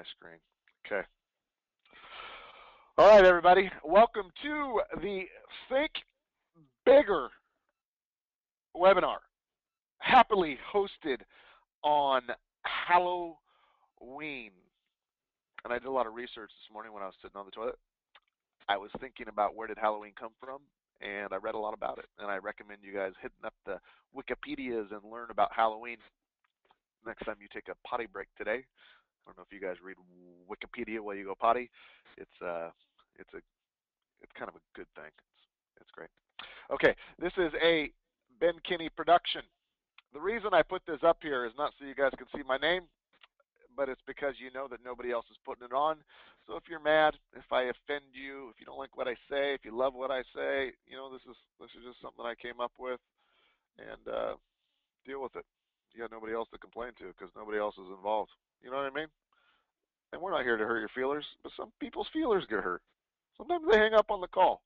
my screen. Okay. All right, everybody. Welcome to the Think Bigger webinar, happily hosted on Halloween. And I did a lot of research this morning when I was sitting on the toilet. I was thinking about where did Halloween come from, and I read a lot about it. And I recommend you guys hitting up the Wikipedias and learn about Halloween next time you take a potty break today. I don't know if you guys read Wikipedia while you go potty. It's kind of a good thing. It's great. Okay, this is a Ben Kinney production. The reason I put this up here is not so you guys can see my name, but it's because you know that nobody else is putting it on. So if you're mad, if I offend you, if you don't like what I say, if you love what I say, you know, this is just something I came up with, and deal with it. You got nobody else to complain to because nobody else is involved. You know what I mean? And we're not here to hurt your feelers, but some people's feelers get hurt. Sometimes they hang up on the call.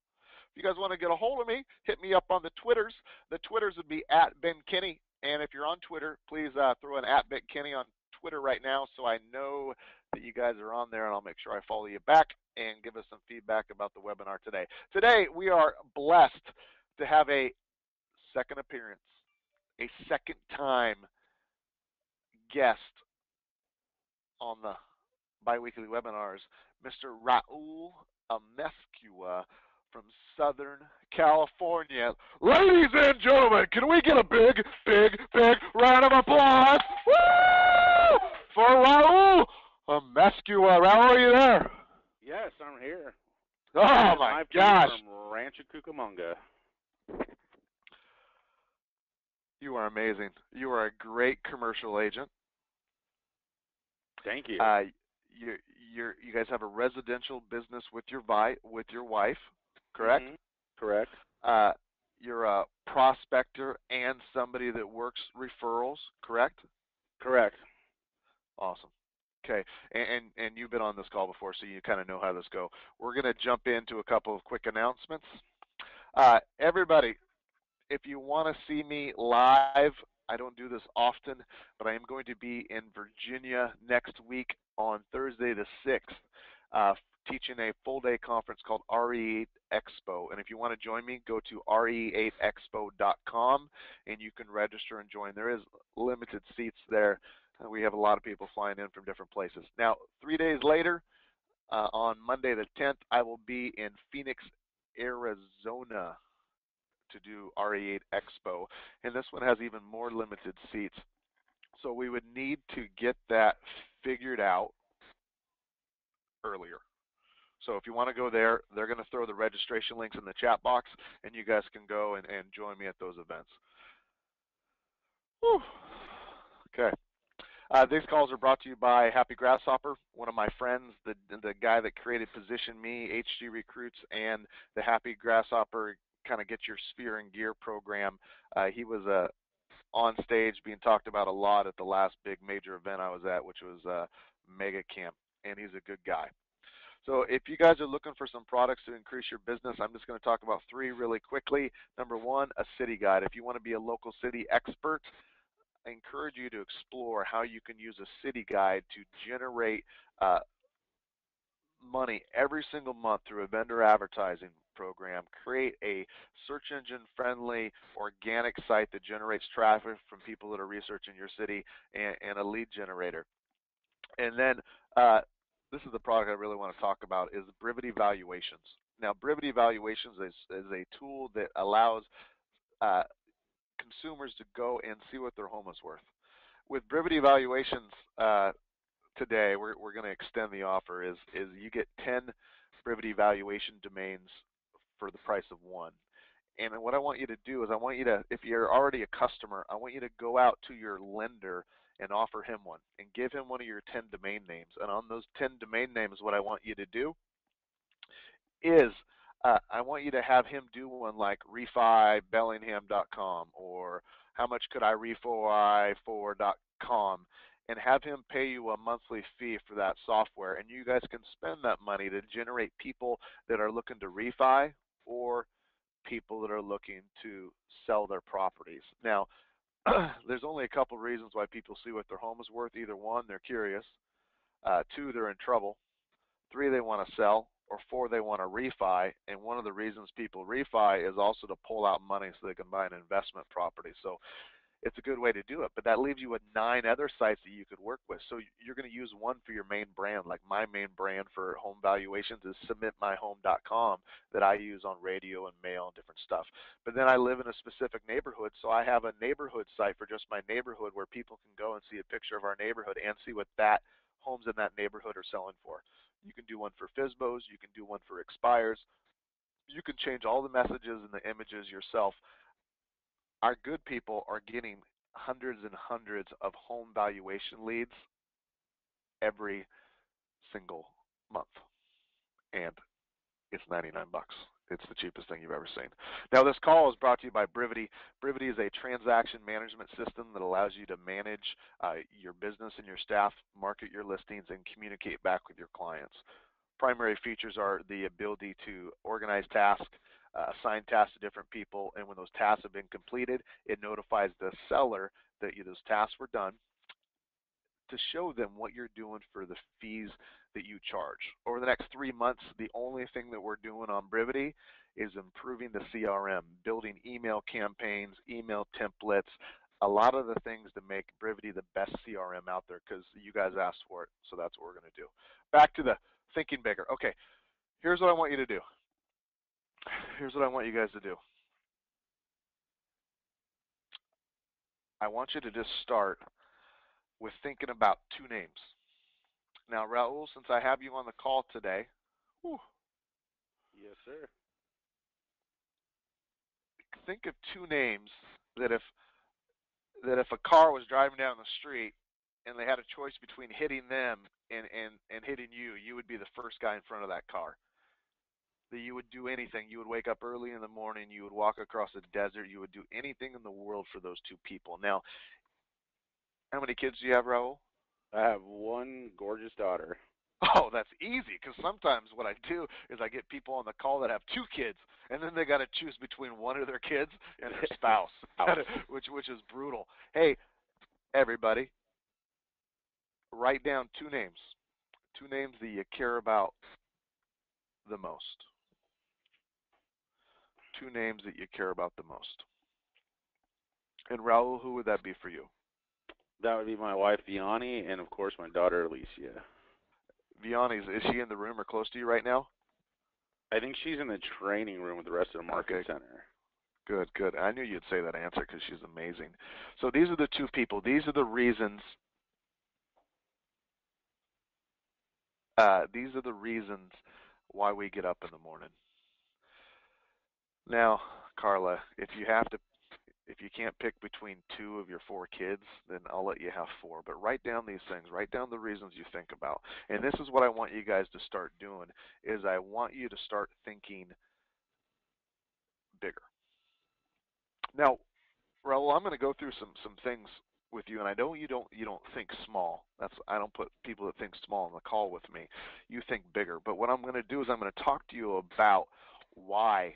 If you guys want to get a hold of me, hit me up on the Twitters. The Twitters would be at Ben Kinney. And if you're on Twitter, please throw an at Ben Kinney on Twitter right now so I know that you guys are on there, and I'll make sure I follow you back and give us some feedback about the webinar today. Today, we are blessed to have a second appearance, a second time guest on the biweekly webinars, Mr. Raul Amezcua from Southern California. Ladies and gentlemen, can we get a big, big, big round of applause for Raul Amezcua? Raul, are you there? Yes, I'm here. Oh my gosh! From Rancho Cucamonga. You are amazing. You are a great commercial agent. Thank you. You guys have a residential business with your wife, correct? Mm-hmm. Correct. You're a prospector and somebody that works referrals, correct? Correct. Awesome. Okay, and you've been on this call before, so you kind of know how this goes. We're going to jump into a couple of quick announcements. Everybody, if you want to see me live, I don't do this often, but I am going to be in Virginia next week on Thursday the 6th, teaching a full-day conference called RE8 Expo. And if you want to join me, go to re8expo.com, and you can register and join. There is limited seats there. We have a lot of people flying in from different places. Now, 3 days later, on Monday the 10th, I will be in Phoenix, Arizona, to do RE8 Expo, and this one has even more limited seats. So we would need to get that figured out earlier. So if you want to go there, they're going to throw the registration links in the chat box, and you guys can go and join me at those events. Whew. Okay. These calls are brought to you by Happy Grasshopper, one of my friends, the guy that created Position Me, HG Recruits, and the Happy Grasshopper kind of get your sphere and gear program. He was on stage being talked about a lot at the last big major event I was at, which was Mega Camp, and he's a good guy. So if you guys are looking for some products to increase your business, I'm just going to talk about 3 really quickly. Number 1, a city guide. If you want to be a local city expert, I encourage you to explore how you can use a city guide to generate money every single month through a vendor advertising program. Create a search engine friendly organic site that generates traffic from people that are researching your city, and a lead generator. And then this is the product I really want to talk about, is Brivity Valuations. Now, Brivity Valuations is a tool that allows consumers to go and see what their home is worth. With Brivity Valuations today, we're going to extend the offer, is you get 10 Brivity Valuation domains for the price of 1. And what I want you to do is, I want you to, if you're already a customer, I want you to go out to your lender and offer him one and give him one of your 10 domain names. And on those 10 domain names, what I want you to do is I want you to have him do one like refibellingham.com or how much could I refi for.com, and have him pay you a monthly fee for that software. And you guys can spend that money to generate people that are looking to refi or people that are looking to sell their properties. Now, there's only a couple reasons why people see what their home is worth. Either 1, they're curious. 2, they're in trouble, 3, they want to sell, or 4, they want to refi. And one of the reasons people refi is also to pull out money so they can buy an investment property. So it's a good way to do it. But that leaves you with 9 other sites that you could work with. So you're going to use one for your main brand. Like my main brand for home valuations is submitmyhome.com that I use on radio and mail and different stuff. But then I live in a specific neighborhood, so I have a neighborhood site for just my neighborhood where people can go and see a picture of our neighborhood and see what that homes in that neighborhood are selling for. You can do one for FSBOs. You can do one for expires. You can change all the messages and the images yourself. Our good people are getting hundreds and hundreds of home valuation leads every single month, and it's 99 bucks. It's the cheapest thing you've ever seen. Now, this call is brought to you by Brivity. Brivity is a transaction management system that allows you to manage your business and your staff, market your listings, and communicate back with your clients. Primary features are the ability to organize tasks, assign tasks to different people, and when those tasks have been completed, it notifies the seller that those tasks were done to show them what you're doing for the fees that you charge. Over the next 3 months, the only thing that we're doing on Brivity is improving the CRM, building email campaigns, email templates, a lot of the things to make Brivity the best CRM out there because you guys asked for it, so that's what we're going to do. Back to the thinking bigger. Okay, here's what I want you to do. Here's what I want you guys to do. I want you to just start with thinking about 2 names. Now, Raul, since I have you on the call today, whew, Yes, sir. think of 2 names that if a car was driving down the street and they had a choice between hitting them and hitting you, you would be the first guy in front of that car. That you would do anything. You would wake up early in the morning, you would walk across the desert, you would do anything in the world for those 2 people. Now, how many kids do you have, Raul? I have one gorgeous daughter. Oh, that's easy, because sometimes what I do is I get people on the call that have 2 kids, and then they got to choose between one of their kids and their spouse, which is brutal. Hey, everybody, write down 2 names. 2 names that you care about the most. 2 names that you care about the most. And Raul, who would that be for you? That would be my wife, Vianney, and, of course, my daughter, Alicia. Vianney, is she in the room or close to you right now? I think she's in the training room with the rest of the market center. Good, good. I knew you'd say that answer because she's amazing. So these are the 2 people. These are the reasons. These are the reasons why we get up in the morning. Now, Carla, if you can't pick between 2 of your 4 kids, then I'll let you have 4. But write down these things. Write down the reasons you think about. And this is what I want you guys to start doing, is I want you to start thinking bigger. Now, Raul, I'm going to go through some things with you, and I know you don't think small. I don't put people that think small on the call with me. You think bigger. But what I'm going to do is I'm going to talk to you about why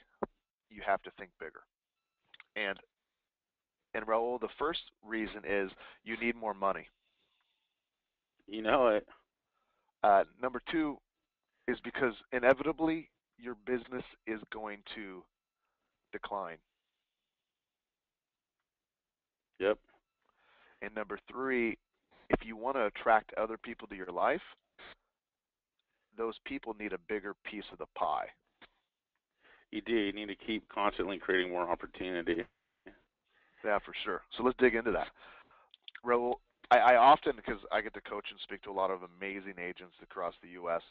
you have to think bigger. And Raul, the first reason is you need more money. You know it. Number 2 is because inevitably your business is going to decline. Yep. And number 3, if you want to attract other people to your life, those people need a bigger piece of the pie. You do. You need to keep constantly creating more opportunity. Yeah, for sure. So let's dig into that. Raul, I often, because I get to coach and speak to a lot of amazing agents across the U.S.,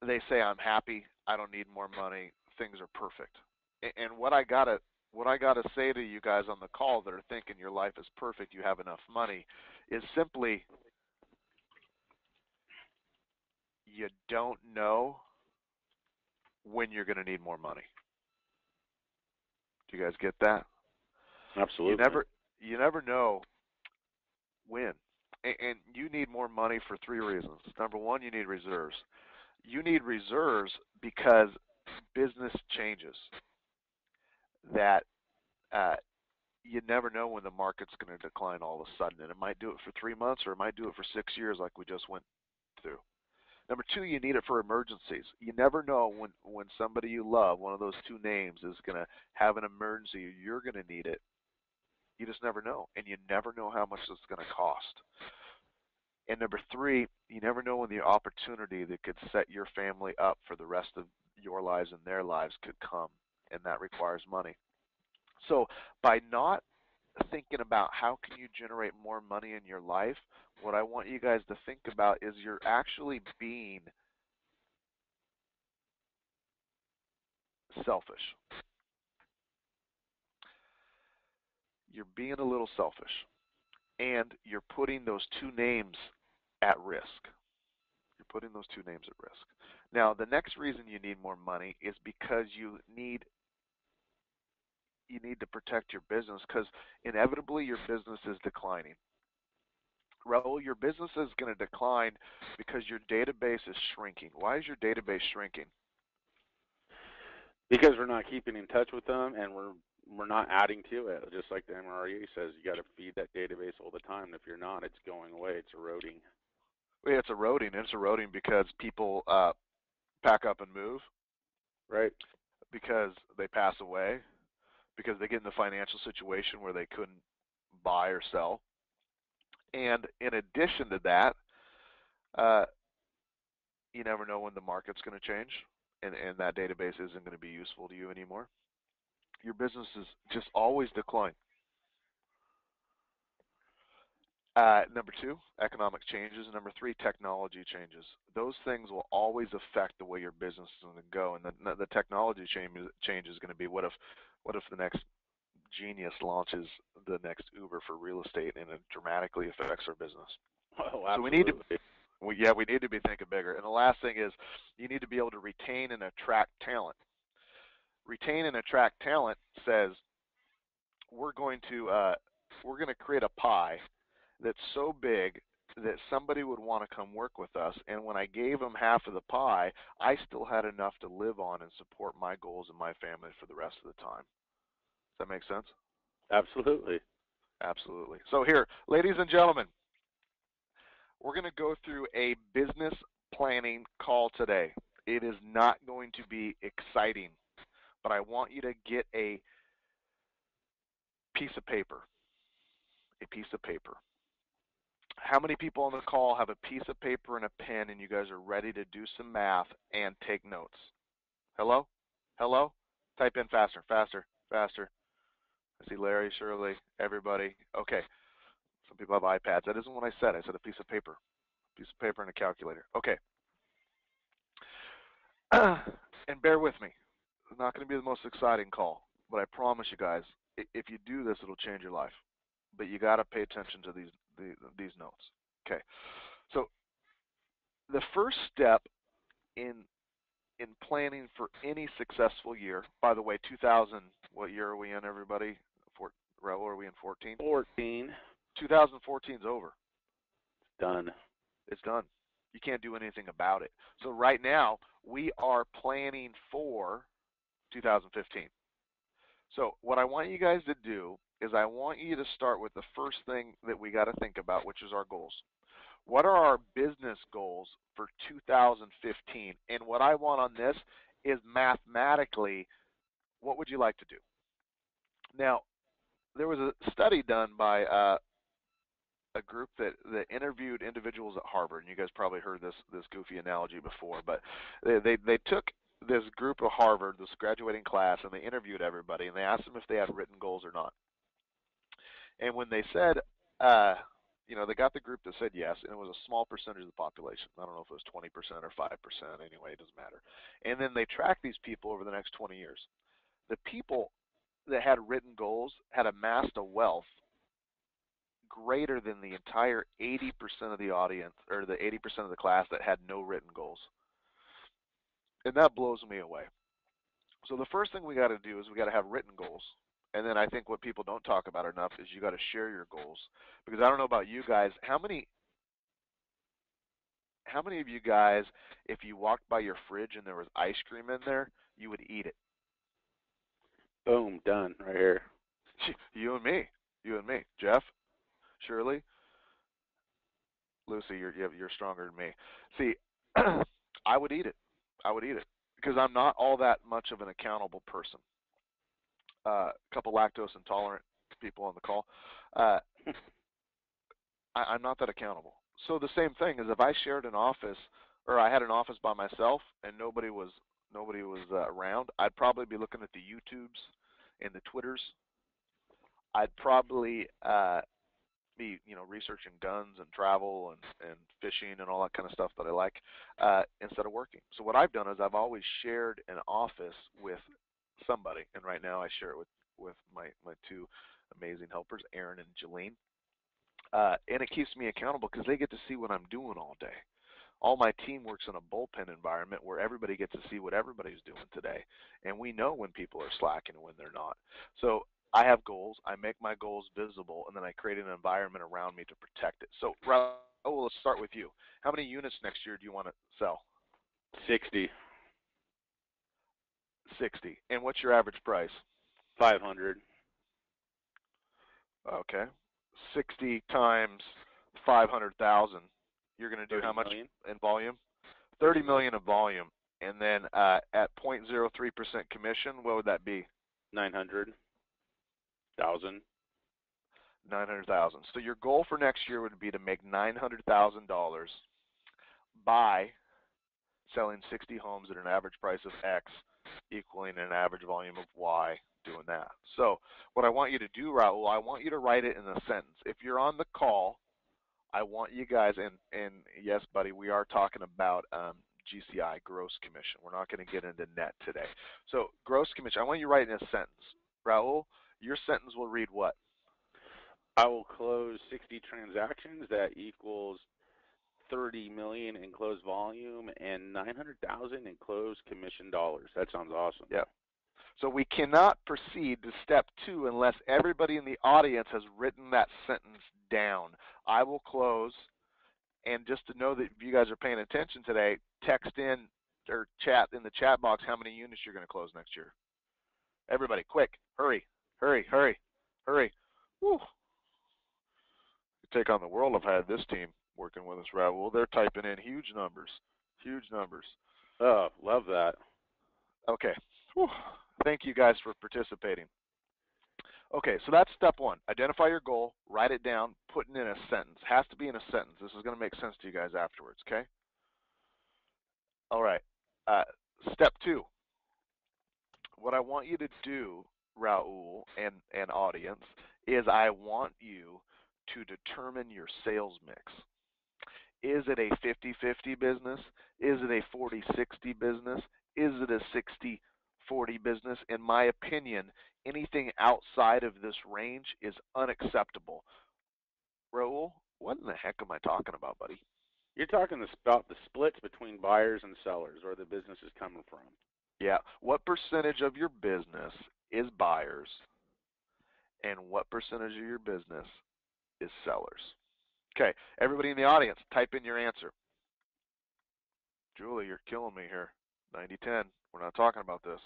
they say, I'm happy, I don't need more money, things are perfect. And what I gotta say to you guys on the call that are thinking your life is perfect, you have enough money, is simply you don't know when you're going to need more money. Do you guys get that? Absolutely. You never know when. And you need more money for 3 reasons. Number 1, you need reserves. You need reserves because business changes. That you never know when the market's going to decline all of a sudden, and it might do it for 3 months or it might do it for 6 years like we just went through. Number two, you need it for emergencies. You never know when somebody you love, one of those two names, is going to have an emergency. You're going to need it. You just never know, and you never know how much it's going to cost. And number three, you never know when the opportunity that could set your family up for the rest of your lives and their lives could come, and that requires money. So by not thinking about how can you generate more money in your life, what I want you guys to think about is you're actually being selfish. You're being a little selfish, and you're putting those two names at risk. You're putting those two names at risk. Now, the next reason you need more money is because you need to protect your business, because inevitably your business is declining. Raul, your business is going to decline because your database is shrinking. Why is your database shrinking? Because we're not keeping in touch with them, and we're not adding to it. Just like the MRE says, you got to feed that database all the time. If you're not, it's going away. It's eroding. Well, it's eroding. It's eroding because people pack up and move, right? Because they pass away, because they get in the financial situation where they couldn't buy or sell. And in addition to that, you never know when the market's going to change, and that database isn't going to be useful to you anymore. Your business is just always decline. Number two, economic changes. Number three, technology changes. Those things will always affect the way your business is going to go. And the technology change is going to be, what if the next genius launches the next Uber for real estate, and it dramatically affects our business? Oh, absolutely. So we need to be thinking bigger. And the last thing is, you need to be able to retain and attract talent. Retain and attract talent says we're going to create a pie that's so big that somebody would want to come work with us, and when I gave them half of the pie, I still had enough to live on and support my goals and my family for the rest of the time. Does that make sense? Absolutely. Absolutely. So here, ladies and gentlemen, we're going to go through a business planning call today. It is not going to be exciting, but I want you to get a piece of paper. A piece of paper. How many people on the call have a piece of paper and a pen, and you guys are ready to do some math and take notes? Hello? Hello? Type in faster, faster, faster. I see Larry, Shirley, everybody. Okay. Some people have iPads. That isn't what I said. I said a piece of paper. A piece of paper and a calculator. Okay. And bear with me. It's not going to be the most exciting call, but I promise you guys, if you do this, it'll change your life. But you got to pay attention to these notes. Okay. So the first step in planning for any successful year, by the way, 2000, what year are we in, everybody? Raul, are we in 14? 14. 2014 is over. It's done. It's done. You can't do anything about it. So right now, we are planning for 2015. So what I want you guys to do is I want you to start with the first thing that we got to think about, which is our goals. What are our business goals for 2015? And what I want on this is mathematically, what would you like to do? Now, there was a study done by a group that interviewed individuals at Harvard, and you guys probably heard this goofy analogy before, but they took this group of Harvard, this graduating class, and they interviewed everybody, and they asked them if they had written goals or not. And when they said, they got the group that said yes, and it was a small percentage of the population. I don't know if it was 20% or 5%. Anyway, it doesn't matter. And then they tracked these people over the next 20 years. The people that had written goals had amassed a wealth greater than the entire 80% of the audience, or the 80% of the class that had no written goals. And that blows me away. So the first thing we got to do is we got to have written goals. And then I think what people don't talk about enough is you got to share your goals. Because I don't know about you guys, how many of you guys, if you walked by your fridge and there was ice cream in there, you would eat it? Boom, done right here. You and me. You and me. Jeff, Shirley, Lucy, you're stronger than me. See, I would eat it. I would eat it because I'm not all that much of an accountable person. A couple lactose intolerant people on the call. Uh, I'm not that accountable. So the same thing is if I shared an office or I had an office by myself and nobody was around, I'd probably be looking at the YouTubes and the Twitters. I'd probably be researching guns and travel and fishing and all that kind of stuff that I like instead of working. So what I've done is I've always shared an office with somebody, and right now I share it with my two amazing helpers, Aaron and Jolene. And it keeps me accountable because they get to see what I'm doing all day. All my team works in a bullpen environment where everybody gets to see what everybody's doing today, and we know when people are slacking and when they're not. So I have goals. I make my goals visible, and then I create an environment around me to protect it. So Raul, let's start with you. How many units next year do you want to sell? 60. 60. And what's your average price? 500. Okay. 60 times 500,000. You're going to do how much million. in volume? 30 million in volume. And then at 0.03% commission, what would that be? 900,000. 900,000. So your goal for next year would be to make $900,000 by selling 60 homes at an average price of X, equaling an average volume of Y, doing that. So what I want you to do, Raul, I want you to write it in a sentence. If you're on the call, I want you guys, and yes, buddy, we are talking about GCI, gross commission. We're not going to get into net today. So gross commission, I want you to write in a sentence. Raul, your sentence will read what? I will close 60 transactions. That equals 30 million in closed volume and 900,000 in closed commission dollars. That sounds awesome. Yeah. So we cannot proceed to step 2 unless everybody in the audience has written that sentence down. I will close, and just to know that if you guys are paying attention today, text in or chat in the chat box how many units you're going to close next year. Everybody, quick, hurry, hurry, hurry, hurry. Woo. Take on the world. I've had this team working with us, Raul. They're typing in huge numbers, huge numbers. Oh, love that. Okay. Whew. Thank you guys for participating. Okay, so that's step 1. Identify your goal, write it down, put it in a sentence. Has to be in a sentence. This is going to make sense to you guys afterwards, okay? All right. Step 2. What I want you to do, Raul and audience, is I want you to determine your sales mix. Is it a 50-50 business? Is it a 40-60 business? Is it a 60-40 business? In my opinion, anything outside of this range is unacceptable. Raul, what in the heck am I talking about, buddy? You're talking about the splits between buyers and sellers, where the business is coming from. Yeah. What percentage of your business is buyers, and what percentage of your business is sellers? Okay, everybody in the audience, type in your answer. Julie, you're killing me here. 90-10. We're not talking about this.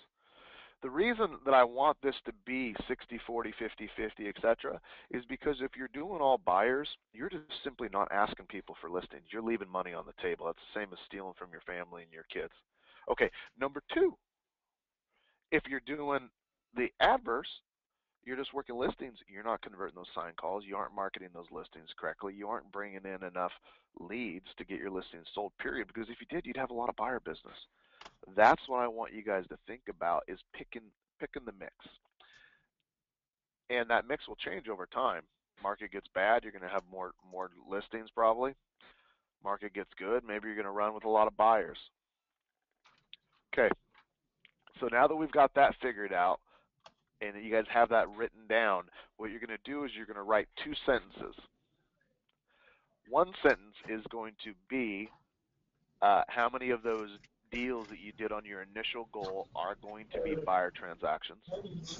The reason that I want this to be 60-40, 50-50, etc., is because if you're doing all buyers, you're just simply not asking people for listings. You're leaving money on the table. That's the same as stealing from your family and your kids. Okay, number 2, if you're doing the adverse, you're just working listings, you're not converting those signed calls, you aren't marketing those listings correctly, you aren't bringing in enough leads to get your listings sold, period, because if you did, you'd have a lot of buyer business. That's what I want you guys to think about, is picking the mix. And that mix will change over time. Market gets bad, you're going to have more listings probably. Market gets good, maybe you're going to run with a lot of buyers. Okay, so now that we've got that figured out, and you guys have that written down, what you're going to do is you're going to write 2 sentences. One sentence is going to be how many of those deals that you did on your initial goal are going to be buyer transactions,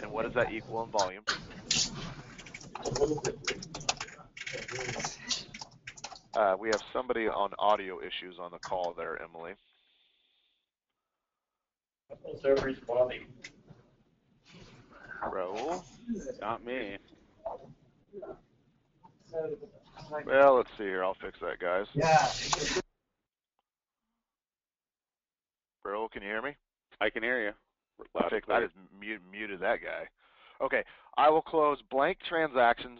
and what does that equal in volume? We have somebody on audio issues on the call there, Emily. Almost every spotty. Raul? Not me. Well, let's see here. I'll fix that, guys. Raul, can you hear me? I can hear you. Loud and I clear. just muted that guy. Okay. I will close blank transactions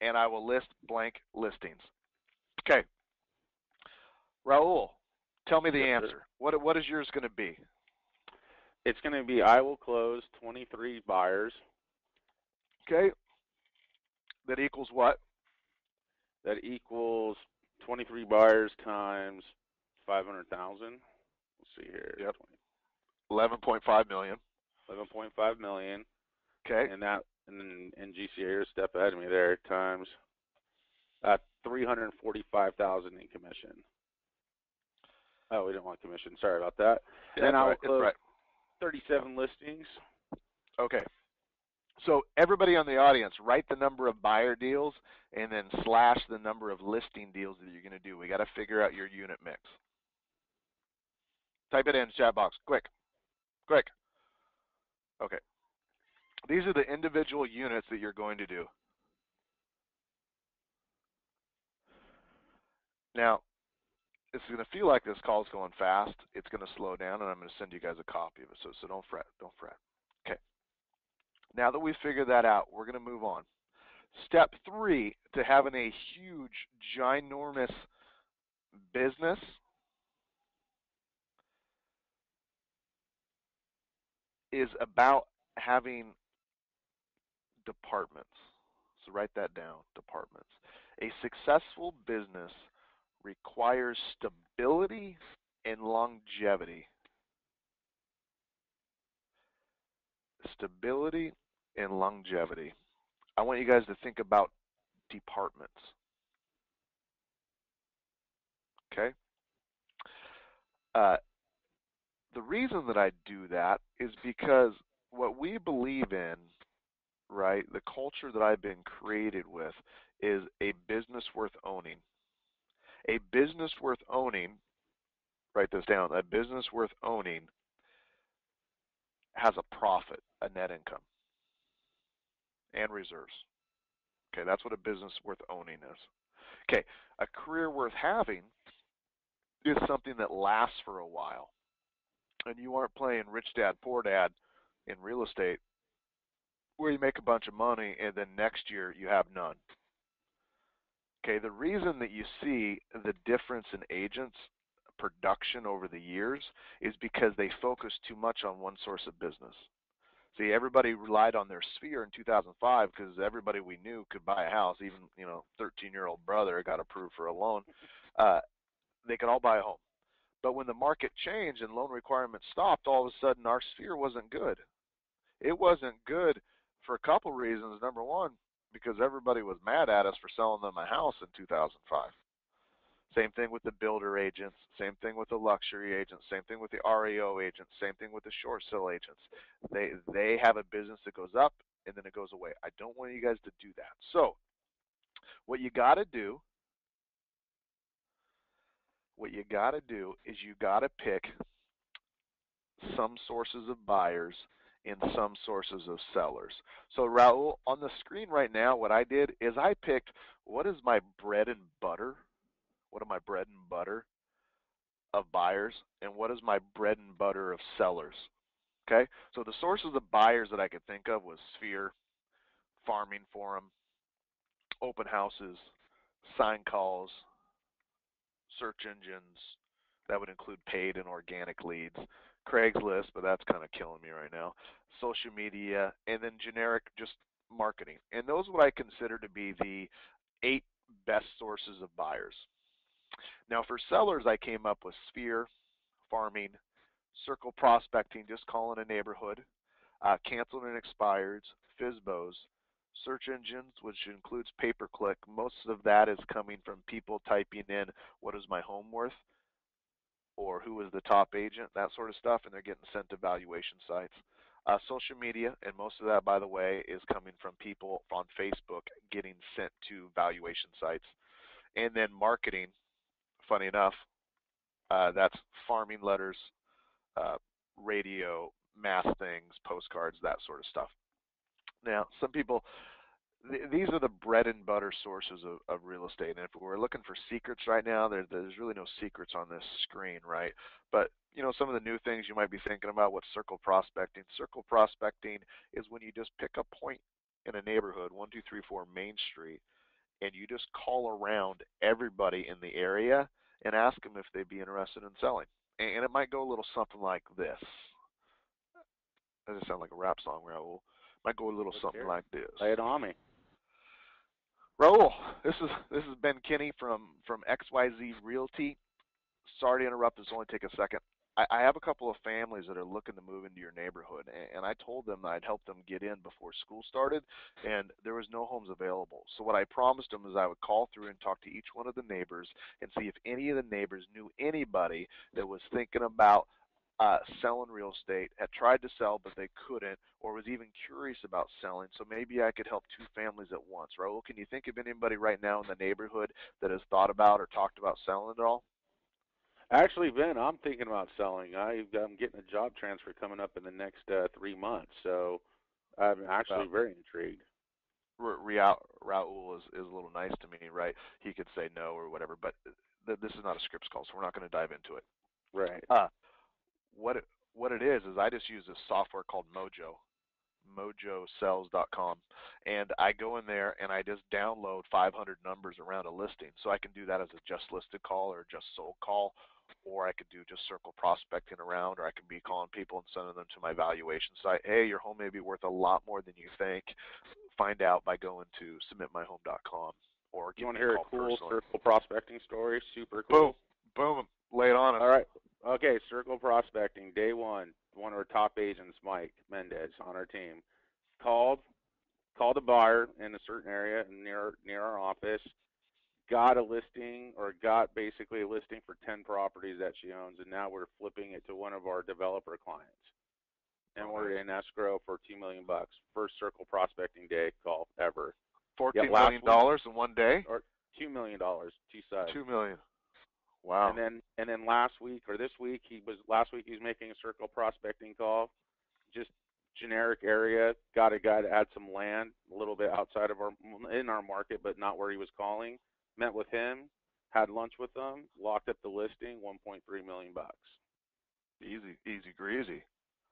and I will list blank listings. Okay. Raul, tell me the Yes, answer. sir. What is yours going to be? It's going to be I will close 23 buyers. Okay. That equals what? That equals 23 buyers times 500,000. Let's see here. Yep. 11.5 million. 11.5 million. Okay. And GCA are a step ahead of me there times 345,000 in commission. Oh, we didn't want commission. Sorry about that. Yeah, then I will right. close Right. 37 listings. Okay. So everybody on the audience, write the number of buyer deals and then slash the number of listing deals that you're going to do. We got to figure out your unit mix. Type it in the chat box. Quick. Quick. Okay. These are the individual units that you're going to do. Now, it's going to feel like this call is going fast. It's going to slow down, and I'm going to send you guys a copy of it. So don't fret. Don't fret. Okay. Now that we've figured that out, we're going to move on. Step 3 to having a huge, ginormous business is about having departments. So write that down, departments. A successful business requires stability and longevity. Stability and longevity. I want you guys to think about departments. Okay? The reason that I do that is because what we believe in, right, the culture that I've been created with is a business worth owning. A business worth owning, write this down, a business worth owning has a profit, a net income, and reserves. Okay, that's what a business worth owning is. Okay, a career worth having is something that lasts for a while. And you aren't playing rich dad, poor dad in real estate where you make a bunch of money and then next year you have none. Okay, the reason that you see the difference in agents production over the years is because they focus too much on one source of business. See, everybody relied on their sphere in 2005 because everybody we knew could buy a house. Even 13-year-old brother got approved for a loan. They could all buy a home. But when the market changed and loan requirements stopped, all of a sudden our sphere wasn't good. It wasn't good for a couple reasons. Number one, because everybody was mad at us for selling them a house in 2005. Same thing with the builder agents, same thing with the luxury agents, same thing with the REO agents, same thing with the short sale agents. They have a business that goes up and then it goes away. I don't want you guys to do that. So what you got to do is you got to pick some sources of buyers and some sources of sellers. So Raul, on the screen right now, what I did is I picked what is my bread and butter. What are my bread and butter of buyers and what is my bread and butter of sellers? Okay, so the sources of buyers that I could think of was Sphere, Farming Forum, open houses, sign calls, search engines. That would include paid and organic leads. Craigslist, but that's kind of killing me right now. Social media, and then generic just marketing. And those are what I consider to be the 8 best sources of buyers. Now for sellers, I came up with Sphere, Farming, Circle Prospecting, just calling a neighborhood, canceled and expireds, FSBOs, search engines, which includes pay-per-click. Most of that is coming from people typing in, what is my home worth? Or who is the top agent, that sort of stuff, and they're getting sent to valuation sites. Social media, and most of that, by the way, is coming from people on Facebook getting sent to valuation sites. And then marketing, funny enough, that's farming letters, radio, mass things, postcards, that sort of stuff. Now, some people, these are the bread and butter sources of real estate. And if we're looking for secrets right now, there's really no secrets on this screen, right? But some of the new things you might be thinking about. What's circle prospecting? Circle prospecting is when you just pick a point in a neighborhood, 1, 2, 3, 4 Main Street, and you just call around everybody in the area and ask them if they'd be interested in selling. And it might go a little something like this. That doesn't sound like a rap song, Raul. It might go a little something like this. Lay it on me. Raul, this is Ben Kinney from XYZ Realty. Sorry to interrupt. This will only take a second. I have a couple of families that are looking to move into your neighborhood, and I told them that I'd help them get in before school started, and there was no homes available. So what I promised them is I would call through and talk to each one of the neighbors and see if any of the neighbors knew anybody that was thinking about selling real estate, had tried to sell but they couldn't, or was even curious about selling. So maybe I could help two families at once. Raul, can you think of anybody right now in the neighborhood that has thought about or talked about selling at all? Actually, Ben, I'm thinking about selling. I'm getting a job transfer coming up in the next 3 months, so I'm actually very intrigued. Raul is a little nice to me, right? He could say no or whatever, but this is not a scripts call, so we're not going to dive into it. Right. What it is I just use this software called Mojo, mojosells.com, and I go in there and I just download 500 numbers around a listing. So I can do that as a just listed call or just sold call, or I could do just circle prospecting around, or I can be calling people and sending them to my valuation site. Hey, your home may be worth a lot more than you think. Find out by going to submitmyhome.com, or give you want me to hear a call a cool personally. circle prospecting story? Super cool. Boom, lay it on us. All right. Okay, circle prospecting, day one of our top agents, Mike Mendez, on our team, called a buyer in a certain area near our office, got a listing, or got basically a listing for 10 properties that she owns, and now we're flipping it to one of our developer clients. And we're in escrow for $2 million. First circle prospecting day call ever. $14 million in one day? Or $2 million, two sides. $2 million. Wow. And then last week or this week he was making a circle prospecting call, just generic area, got a guy to add some land a little bit outside of our market, but not where he was calling. Met with him, had lunch with him, locked up the listing, $1.3 million. Easy greasy.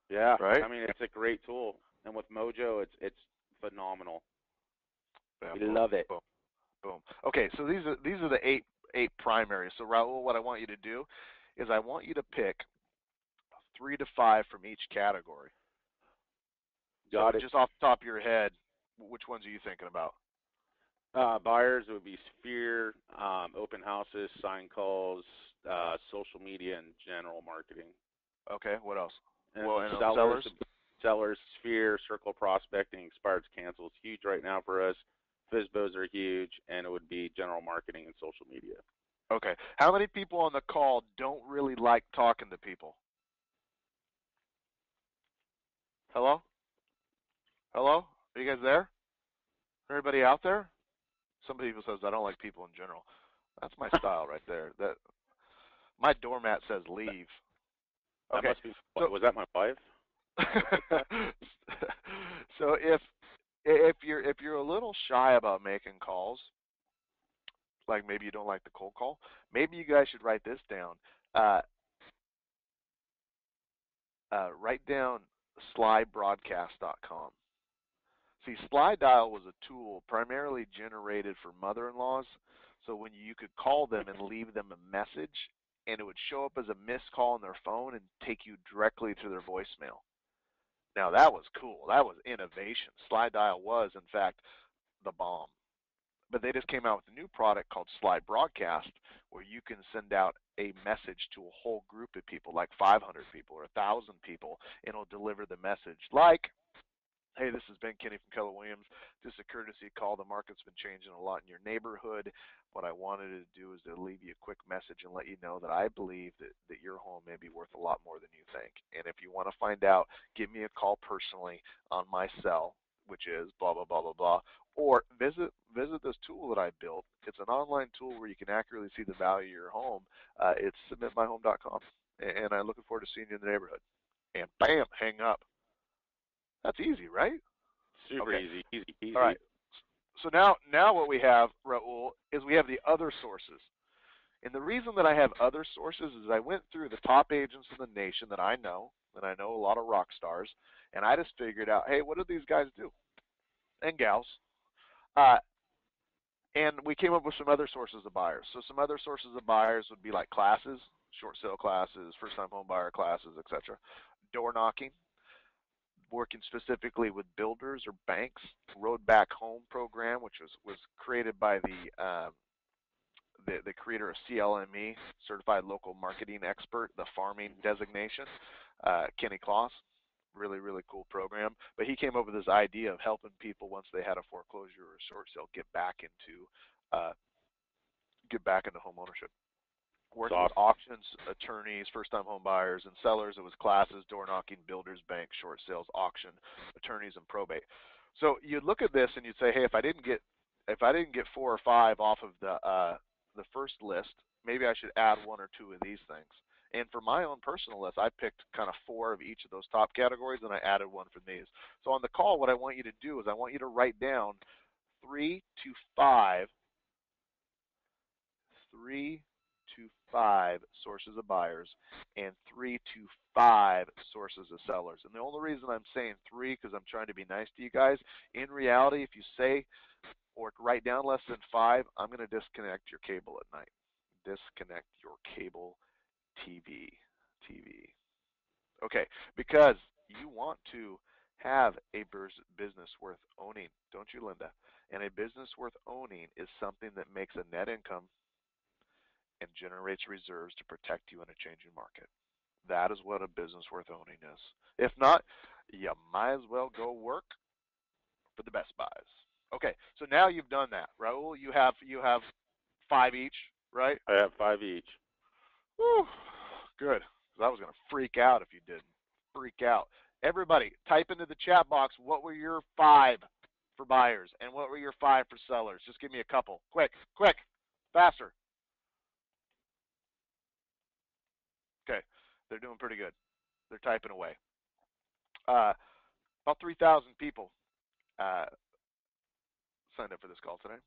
Yeah, right. I mean, it's a great tool, and with Mojo, it's phenomenal. Yeah, we love it. Boom. Okay, so these are the eight primaries. So Raul, what I want you to do is I want you to pick 3 to 5 from each category. Got it. Just off the top of your head, which ones are you thinking about? Buyers would be Sphere, open houses, sign calls, social media, and general marketing. Okay, what else? And sellers, Sphere, circle prospecting, expired cancels, huge right now for us. FSBOs are huge, and it would be general marketing and social media. Okay. How many people on the call don't really like talking to people? Hello? Hello? Are you guys there? Everybody out there? Some people says I don't like people in general. That's my style right there. That my doormat says leave. Okay. Was that my wife? So if you're a little shy about making calls, like maybe you don't like the cold call, maybe you guys should write this down. Write down slybroadcast.com. See, SlyDial was a tool primarily generated for mother-in-laws, so when you could call them and leave them a message, and it would show up as a missed call on their phone and take you directly to their voicemail. Now that was cool. That was innovation. SlyDial was, in fact, the bomb. But they just came out with a new product called Sly Broadcast, where you can send out a message to a whole group of people, like 500 people or 1,000 people, and it'll deliver the message like, hey, this is Ben Kinney from Keller Williams. Just a courtesy call. The market's been changing a lot in your neighborhood. What I wanted to do is to leave you a quick message and let you know that I believe that your home may be worth a lot more than you think. And if you want to find out, give me a call personally on my cell, which is blah, blah, blah, blah, blah. Or visit this tool that I built. It's an online tool where you can accurately see the value of your home. It's submitmyhome.com. And I'm looking forward to seeing you in the neighborhood. And bam, hang up. That's easy, right? Super Okay. easy, easy, easy. All right. So now what we have, Raul, is we have the other sources. And the reason that I have other sources is I went through the top agents in the nation that I know, and I know a lot of rock stars, and I just figured out, hey, what do these guys do? And gals. Uh, and we came up with some other sources of buyers. So some other sources of buyers would be like classes, short sale classes, first-time home buyer classes, etc. Door knocking, working specifically with builders or banks. Road Back Home program, which was created by the creator of CLME, Certified Local Marketing Expert, the farming designation, Kenny Kloss. Really, really cool program. But he came up with this idea of helping people once they had a foreclosure or a short sale get back into home ownership. Working with auctions, attorneys, first-time home buyers, and sellers. It was classes, door knocking, builders, banks, short sales, auction, attorneys, and probate. So you'd look at this and you'd say, hey, if I didn't get 4 or 5 off of the first list, maybe I should add 1 or 2 of these things. And for my own personal list, I picked kind of 4 of each of those top categories, and I added 1 from these. So on the call, what I want you to do is I want you to write down 3 to 5 sources of buyers and 3 to 5 sources of sellers. And the only reason I'm saying 3 because I'm trying to be nice to you guys. In reality, if you say or write down less than 5, I'm going to disconnect your cable at night. Disconnect your cable TV. Okay, because you want to have a business worth owning, don't you, Linda? And a business worth owning is something that makes a net income and generates reserves to protect you in a changing market. That is what a business worth owning is. If not, you might as well go work for the Best Buys. Okay, so now you've done that, Raul. You have 5 each, right? I have 5 each. Whew, good. I was going to freak out if you didn't. Freak out. Everybody, type into the chat box what were your 5 for buyers and what were your 5 for sellers. Just give me a couple. Quick, faster. Okay, they're doing pretty good. They're typing away. About 3,000 people signed up for this call today.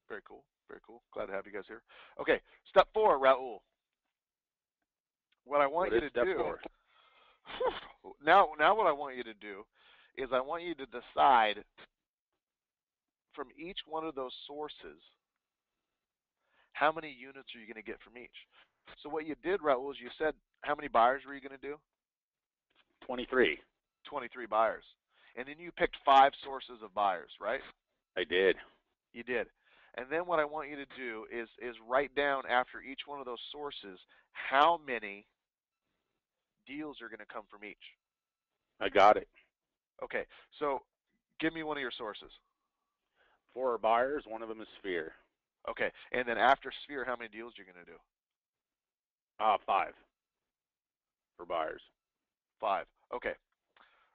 Very cool. Very cool. Glad to have you guys here. Okay, step 4, Raul. What I want you to do now what I want you to do is I want you to decide from each one of those sources how many units are you going to get from each. So what you did, Raul, is you said how many buyers were you going to do? 23. 23 buyers. And then you picked 5 sources of buyers, right? I did. You did. And then what I want you to do is write down after each one of those sources how many deals are going to come from each. I got it. Okay, so give me one of your sources. 4 are buyers. One of them is Sphere. Okay, and then after Sphere, how many deals are you going to do? 5 for buyers. 5. Okay.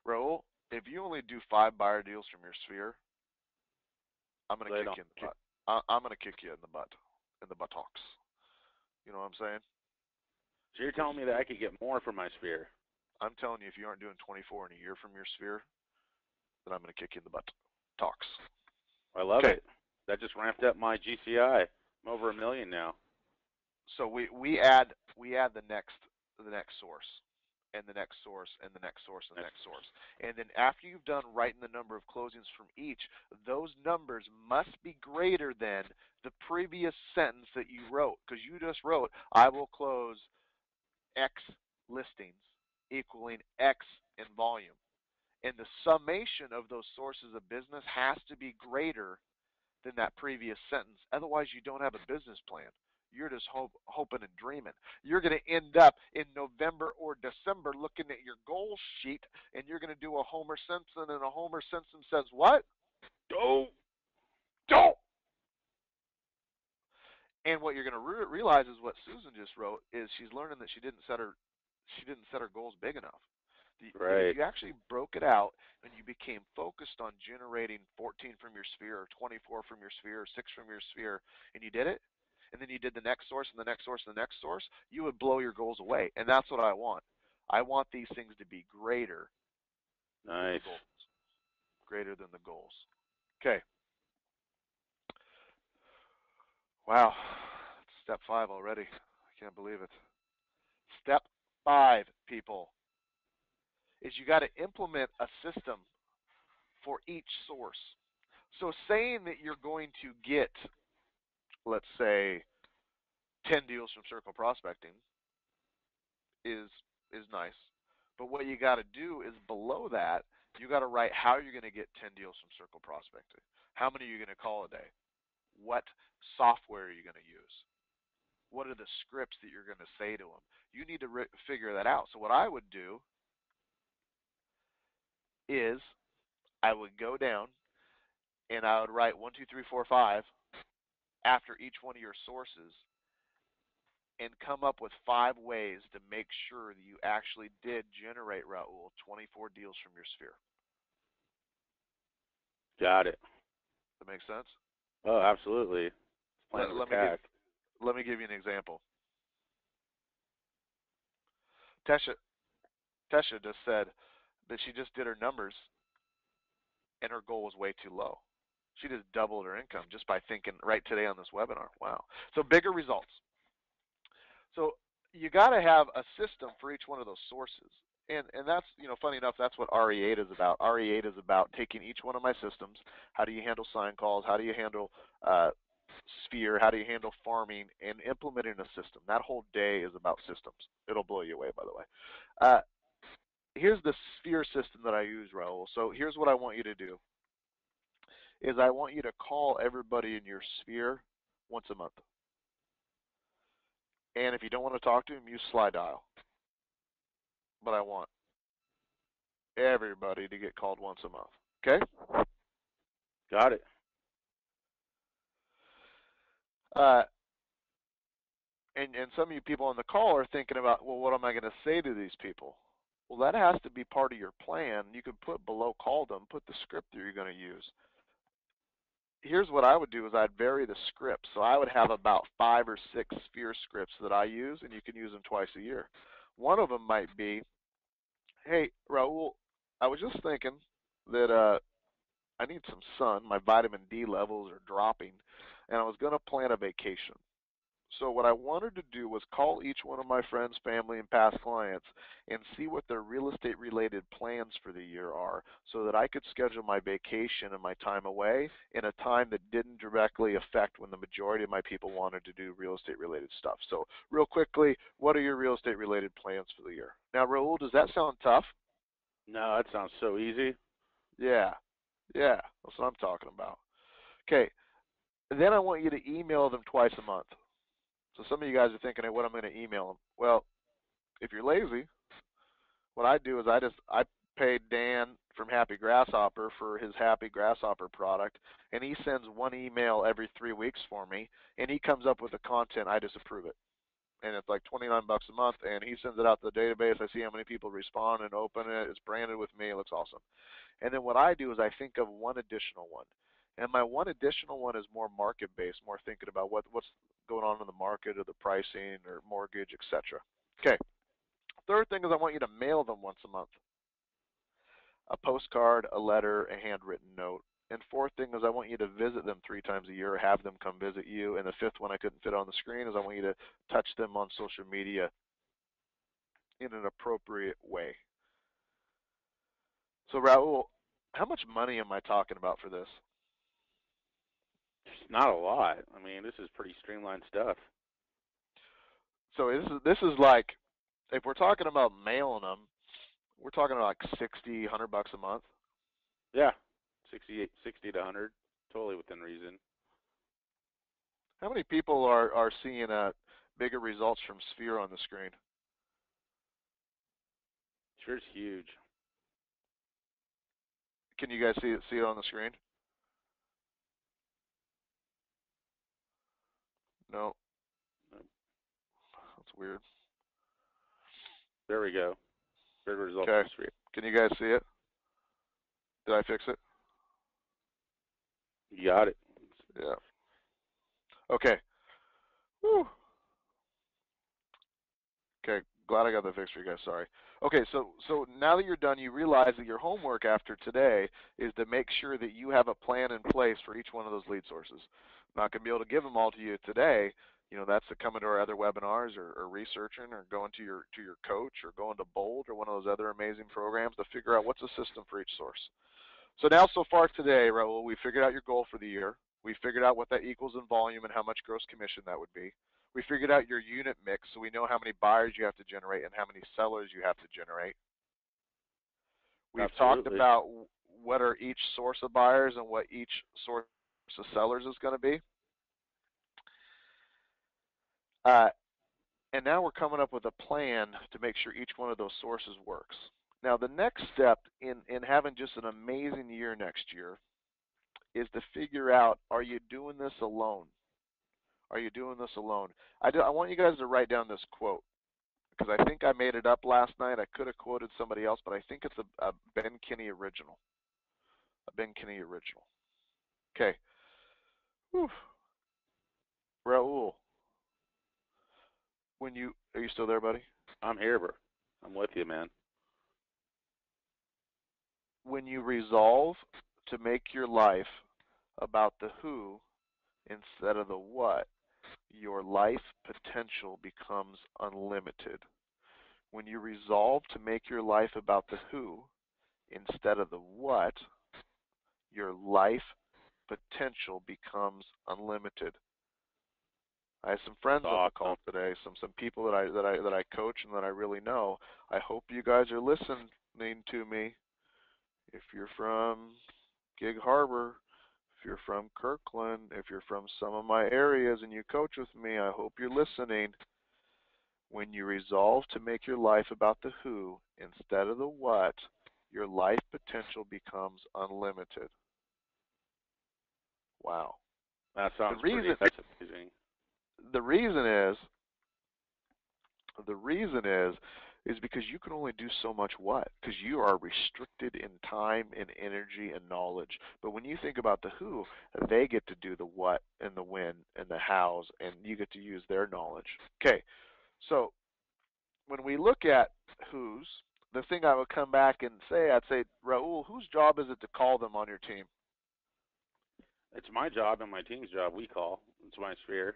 Raul, if you only do 5 buyer deals from your Sphere, I'm going to kick you in the butt. I'm going to kick you in the butt, in the buttocks. You know what I'm saying? So you're telling me that I could get more from my Sphere? I'm telling you, if you aren't doing 24 in a year from your Sphere, then I'm going to kick you in the butt. Talks. I love it. That just ramped up my GCI. I'm over $1 million now. So we add the next source, and the next source, and the next source, and the next source. And then after you've done writing the number of closings from each, those numbers must be greater than the previous sentence that you wrote, because you just wrote, I will close X listings equaling X in volume. And the summation of those sources of business has to be greater than that previous sentence. Otherwise, you don't have a business plan. You're just hoping and dreaming. You're going to end up in November or December looking at your goal sheet, and you're going to do a Homer Simpson, and a Homer Simpson says, what? Don't. And what you're going to realize is what Susan just wrote is she's learning that she didn't set her goals big enough. Right. If you actually broke it out and you became focused on generating 14 from your Sphere, or 24 from your Sphere, or 6 from your Sphere, and you did it, and then you did the next source and the next source and the next source, you would blow your goals away. And that's what I want. I want these things to be greater. Nice. greater than the goals. Okay. Wow. Step 5 already. I can't believe it. Step 5, people, is you got to implement a system for each source. So saying that you're going to get, let's say, 10 deals from Circle Prospecting is nice. But what you got to do is below that, you got to write how you're going to get 10 deals from Circle Prospecting. How many are you going to call a day? What software are you going to use? What are the scripts that you're going to say to them? You need to figure that out. So what I would do is I would go down and I would write 1, 2, 3, 4, 5 after each one of your sources and come up with 5 ways to make sure that you actually did generate, Raul, 24 deals from your sphere. Got it. That makes sense? Oh, absolutely. Plan of attack. Let me give you an example. Tesha just said that she just did her numbers and her goal was way too low. She just doubled her income just by thinking right today on this webinar. Wow. So bigger results. So you got to have a system for each one of those sources. And that's, funny enough, that's what RE8 is about. RE8 is about taking each one of my systems. How do you handle sign calls? How do you handle Sphere? How do you handle farming? And implementing a system. That whole day is about systems. It'll blow you away, by the way. Here's the Sphere system that I use, Raul. So here's what I want you to do. Is I want you to call everybody in your sphere once a month. And if you don't want to talk to them, use slide dial. But I want everybody to get called once a month. Okay? Got it. And some of you people on the call are thinking about, well, what am I going to say to these people? Well, that has to be part of your plan. You can put below call them, put the script that you're going to use. Here's what I would do is I'd vary the script. So I would have about 5 or 6 sphere scripts that I use, and you can use them twice a year. One of them might be, hey, Raul, I was just thinking that I need some sun. My vitamin D levels are dropping, and I was going to plan a vacation. So what I wanted to do was call each one of my friends, family, and past clients and see what their real estate related plans for the year are so that I could schedule my vacation and my time away in a time that didn't directly affect when the majority of my people wanted to do real estate related stuff. So real quickly, what are your real estate related plans for the year? Now, Raul, does that sound tough? No, that sounds so easy. Yeah, that's what I'm talking about. Okay, then I want you to email them twice a month. So some of you guys are thinking, hey, what am I going to email them? Well, if you're lazy, what I do is I paid Dan from Happy Grasshopper for his Happy Grasshopper product, and he sends one email every 3 weeks for me, and he comes up with the content. I just approve it. And it's like $29 a month, and he sends it out to the database. I see how many people respond and open it. It's branded with me. It looks awesome. And then what I do is I think of one additional one. And my one additional one is more market-based, more thinking about what's going on in the market or the pricing or mortgage, etc. Okay. Third thing is I want you to mail them once a month. A postcard, a letter, a handwritten note. And fourth thing is I want you to visit them 3 times a year or have them come visit you. And the fifth one I couldn't fit on the screen is I want you to touch them on social media in an appropriate way. So Raul, how much money am I talking about for this? It's not a lot. I mean, this is pretty streamlined stuff. So this is like, if we're talking about mailing them, we're talking about like $60, $100 a month. Yeah, 60 to 100, totally within reason. How many people are seeing bigger results from Sphere on the screen? Sure, it's huge. Can you guys see it on the screen? No. That's weird. There we go. Big results. Okay. Can you guys see it? Did I fix it? You got it. Yeah. Okay. Whew. Okay, Glad I got that fixed for you guys. Sorry. Okay, so now that you're done, you realize that your homework after today is to make sure that you have a plan in place for each one of those lead sources. I'm not going to be able to give them all to you today. You know, that's to come into our other webinars or researching or going to your coach or going to Bold or one of those other amazing programs to figure out what's the system for each source. So now so far today, Raul, we figured out your goal for the year. We figured out what that equals in volume and how much gross commission that would be. We figured out your unit mix, so we know how many buyers you have to generate and how many sellers you have to generate. We've talked about what are each source of buyers and what each source of sellers is going to be. And now we're coming up with a plan to make sure each one of those sources works. Now the next step in having just an amazing year next year is to figure out, are you doing this alone? Are you doing this alone? I want you guys to write down this quote, because I think I made it up last night. I could have quoted somebody else, but I think it's a Ben Kinney original. A Ben Kinney original. Okay. Whew. Raul, are you still there, buddy? I'm here, bro. I'm with you, man. When you resolve to make your life about the who instead of the what, your life potential becomes unlimited. When you resolve to make your life about the who instead of the what, your life potential becomes unlimited. I have some friends on the call today, some people that I coach and that I really know. I hope you guys are listening to me. If you're from Gig Harbor, if you're from Kirkland, if you're from some of my areas and you coach with me, I hope you're listening. When you resolve to make your life about the who instead of the what, your life potential becomes unlimited. Wow. That sounds that's amazing. The reason is because you can only do so much what? Because you are restricted in time and energy and knowledge. But when you think about the who, they get to do the what and the when and the hows, and you get to use their knowledge. Okay, so when we look at who's, the thing I would come back and say, I'd say, Raul, whose job is it to call them on your team? It's my job and my team's job. We call. It's my sphere.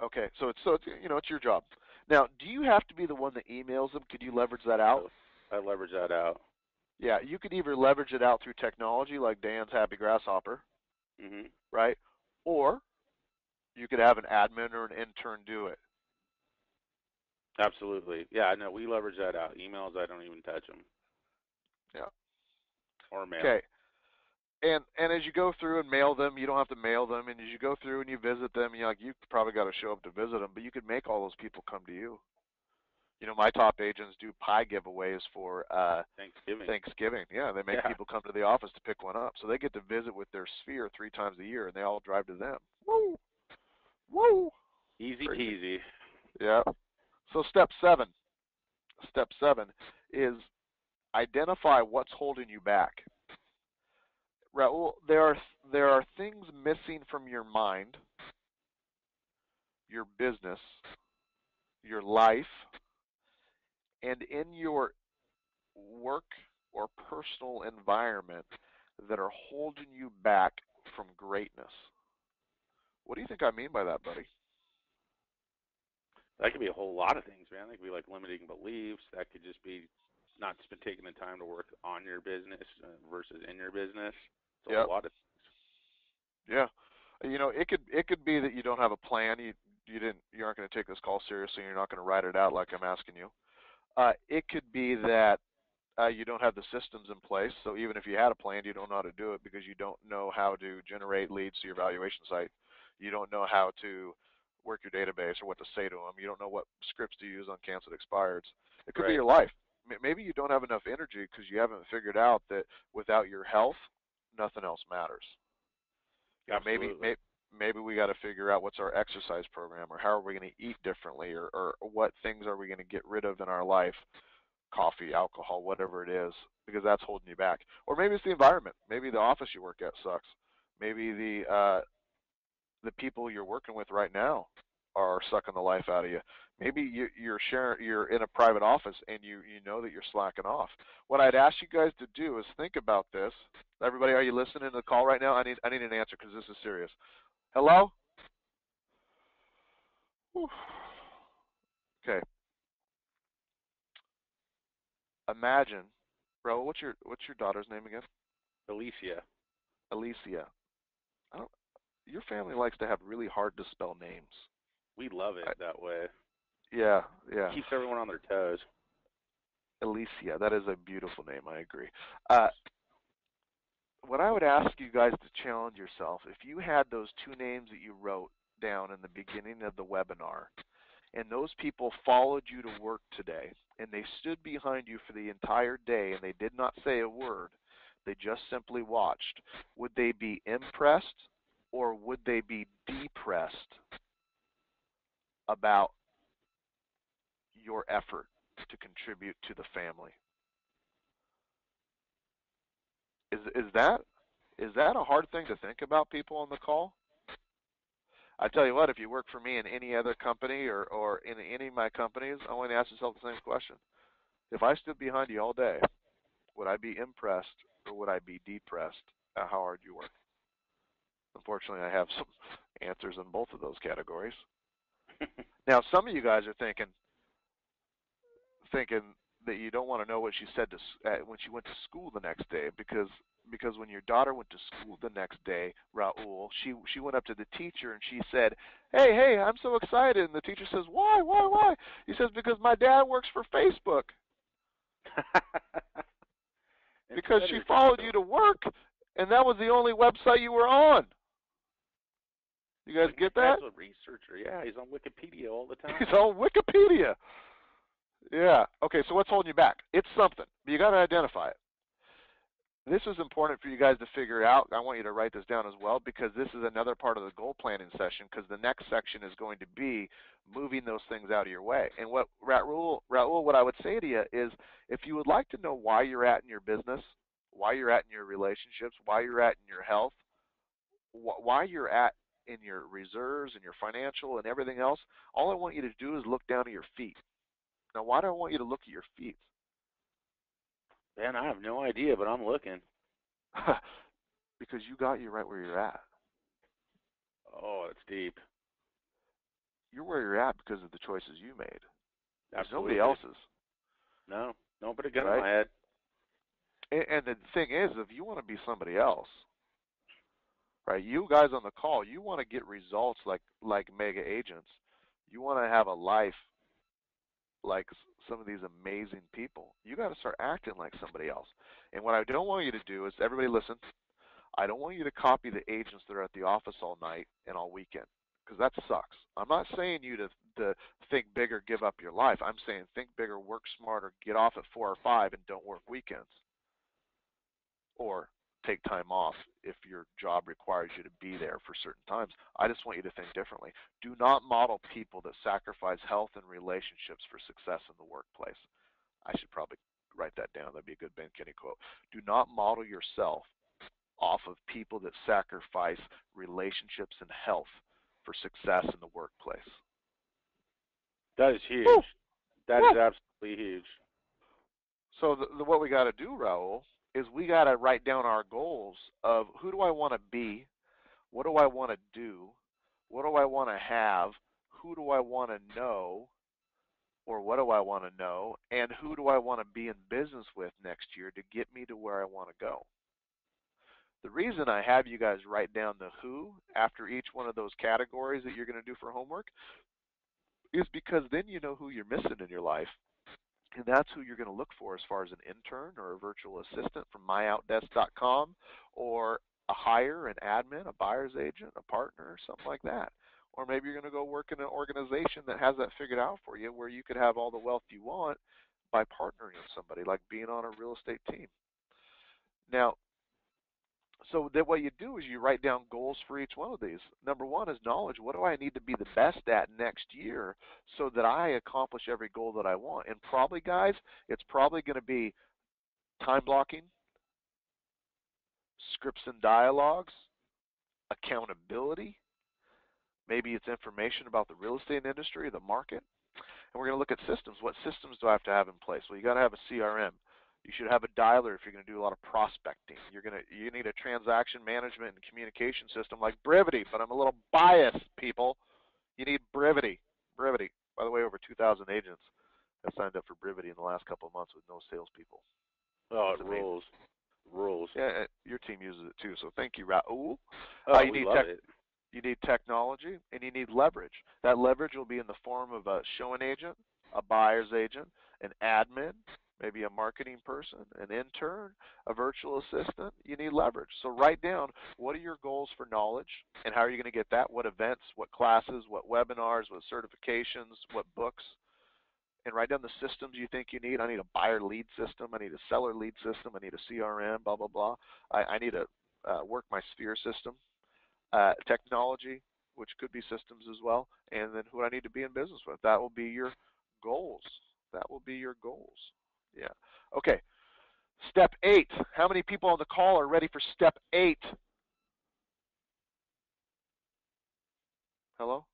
Okay, so it's it's your job. Now, do you have to be the one that emails them? Could you leverage that out? I leverage that out. Yeah, you could either leverage it out through technology like Dan's Happy Grasshopper, right? Or you could have an admin or an intern do it. Absolutely. Yeah, I know. We leverage that out. Emails, I don't even touch them. Yeah. Or mail. Okay. And as you go through and mail them, you don't have to mail them. And as you go through and you visit them, you probably got to show up to visit them, but you could make all those people come to you. You know, my top agents do pie giveaways for Thanksgiving. Yeah, they make people come to the office to pick one up. So they get to visit with their sphere 3 times a year, and they all drive to them. Woo! Woo! Easy peasy. Yeah. So step 7 is identify what's holding you back. Raul, there are things missing from your mind, your business, your life, and in your work or personal environment that are holding you back from greatness. What do you think I mean by that, buddy? That could be a whole lot of things, man. That could be like limiting beliefs. That could just be not taking the time to work on your business versus in your business. It's a lot of things. Yeah. You know, it could be that you don't have a plan. You aren't going to take this call seriously, and you're not going to write it out like I'm asking you. It could be that you don't have the systems in place. So even if you had a plan, you don't know how to do it because you don't know how to generate leads to your valuation site. You don't know how to work your database or what to say to them. You don't know what scripts to use on canceled expireds. It could be your life. Maybe you don't have enough energy because you haven't figured out that without your health, nothing else matters. Yeah, maybe we got to figure out what's our exercise program, or how are we going to eat differently, or what things are we going to get rid of in our life, coffee, alcohol, whatever it is, because that's holding you back. Or maybe it's the environment. Maybe the office you work at sucks. Maybe the people you're working with right now are sucking the life out of you. Maybe you're in a private office and you know that you're slacking off. What I'd ask you guys to do is think about this. Everybody, are you listening to the call right now? I need an answer because this is serious. Hello? Whew. Okay. Imagine, bro. What's your daughter's name again? Alicia. Alicia. I don't. Your family likes to have really hard to spell names. We love it that way. Yeah, yeah. Keeps everyone on their toes. Alicia. That is a beautiful name. I agree. Uh, what I would ask you guys to challenge yourself, if you had those two names that you wrote down in the beginning of the webinar, and those people followed you to work today, and they stood behind you for the entire day, and they did not say a word, they just simply watched, would they be impressed or would they be depressed about your effort to contribute to the family? Is that a hard thing to think about, people on the call? I tell you what, if you work for me in any other company or in any of my companies, I want to ask yourself the same question. If I stood behind you all day, would I be impressed or would I be depressed at how hard you work? Unfortunately, I have some answers in both of those categories. Now, some of you guys are thinking that you don't want to know what she said when she went to school the next day, because when your daughter went to school the next day, Raul, she went up to the teacher and she said, hey, I'm so excited. And the teacher says, why? He says, because my dad works for Facebook. Because she followed you to work, and that was the only website you were on. You guys get that? He's a researcher. Yeah, he's on Wikipedia all the time. He's on Wikipedia. Yeah. Okay, so what's holding you back? It's something, but you got to identify it. This is important for you guys to figure out. I want you to write this down as well, because this is another part of the goal planning session, because the next section is going to be moving those things out of your way. And what Raul, what I would say to you is, if you would like to know why you're at in your business, why you're at in your relationships, why you're at in your health, why you're at in your reserves and your financial and everything else, all I want you to do is look down at your feet. Now, why do I want you to look at your feet? Man, I have no idea, but I'm looking. Because you got you right where you're at. Oh, it's deep. You're where you're at because of the choices you made. There's Absolutely. nobody else's. No, don't put a gun right? in my head. And the thing is, if you want to be somebody else, right? You guys on the call, you want to get results like mega agents. You want to have a life like some of these amazing people. You got to start acting like somebody else. And what I don't want you to do is, everybody listen, I don't want you to copy the agents that are at the office all night and all weekend, because that sucks. I'm not saying you to think bigger, give up your life. I'm saying think bigger, work smarter, get off at 4 or 5, and don't work weekends. Or take time off if your job requires you to be there for certain times. I just want you to think differently. Do not model people that sacrifice health and relationships for success in the workplace. I should probably write that down. That'd be a good Ben Kinney quote. Do not model yourself off of people that sacrifice relationships and health for success in the workplace. That is huge. Woo! That Woo! is absolutely huge. So what we got to do, Raul, is we got to write down our goals of who do I want to be, what do I want to do, what do I want to have, who do I want to know, or what do I want to know, and who do I want to be in business with next year to get me to where I want to go. The reason I have you guys write down the who after each one of those categories that you're going to do for homework is because then you know who you're missing in your life. And that's who you're going to look for as far as an intern or a virtual assistant from myoutdesk.com, or a hire, an admin, a buyer's agent, a partner, or something like that. Or maybe you're going to go work in an organization that has that figured out for you, where you could have all the wealth you want by partnering with somebody, like being on a real estate team. Now, so that what you do is you write down goals for each one of these. Number one is knowledge. What do I need to be the best at next year so that I accomplish every goal that I want? And probably, guys, it's probably going to be time blocking, scripts and dialogues, accountability. Maybe it's information about the real estate industry, the market. And we're going to look at systems. What systems do I have to have in place? Well, you got to have a CRM. You should have a dialer if you're going to do a lot of prospecting. You need a transaction management and communication system like Brivity, but I'm a little biased, people. You need Brivity. Brivity. By the way, over 2,000 agents have signed up for Brivity in the last couple of months with no salespeople. Oh, it rules. Rules. Yeah, your team uses it too, so thank you, Raul. Oh, we love it. You need technology, and you need leverage. That leverage will be in the form of a showing agent, a buyer's agent, an admin, maybe a marketing person, an intern, a virtual assistant. You need leverage. So write down, what are your goals for knowledge, and how are you going to get that? What events, what classes, what webinars, what certifications, what books? And write down the systems you think you need. I need a buyer lead system. I need a seller lead system. I need a CRM, blah, blah, blah. I need a work my sphere system. Technology, which could be systems as well, and then who I need to be in business with. That will be your goals. That will be your goals. Yeah. Okay. Step 8. How many people on the call are ready for step 8? Hello?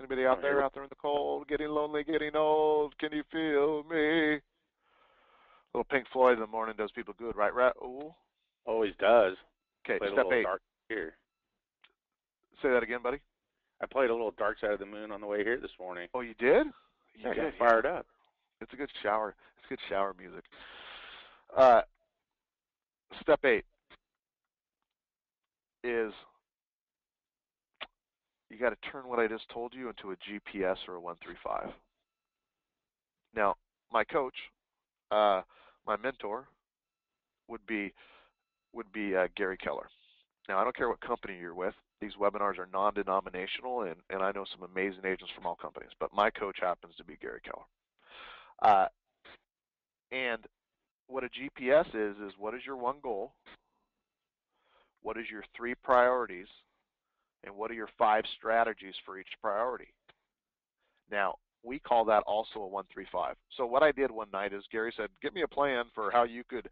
Anybody out there in the cold, getting lonely, getting old? Can you feel me? Little Pink Floyd in the morning does people good, right, Raul? Always does. Okay, played step a little 8. Dark here. Say that again, buddy. I played a little Dark Side of the Moon on the way here this morning. Oh, you did? Yeah, I got fired up. It's a good shower. It's good shower music. Step 8 is you got to turn what I just told you into a GPS or a 135. Now, my coach, my mentor, would be Gary Keller. Now, I don't care what company you're with. These webinars are non-denominational, and I know some amazing agents from all companies, but my coach happens to be Gary Keller. And what a GPS is what is your one goal, what is your 3 priorities, and what are your 5 strategies for each priority. Now, we call that also a 135. So what I did one night is Gary said, give me a plan for how you could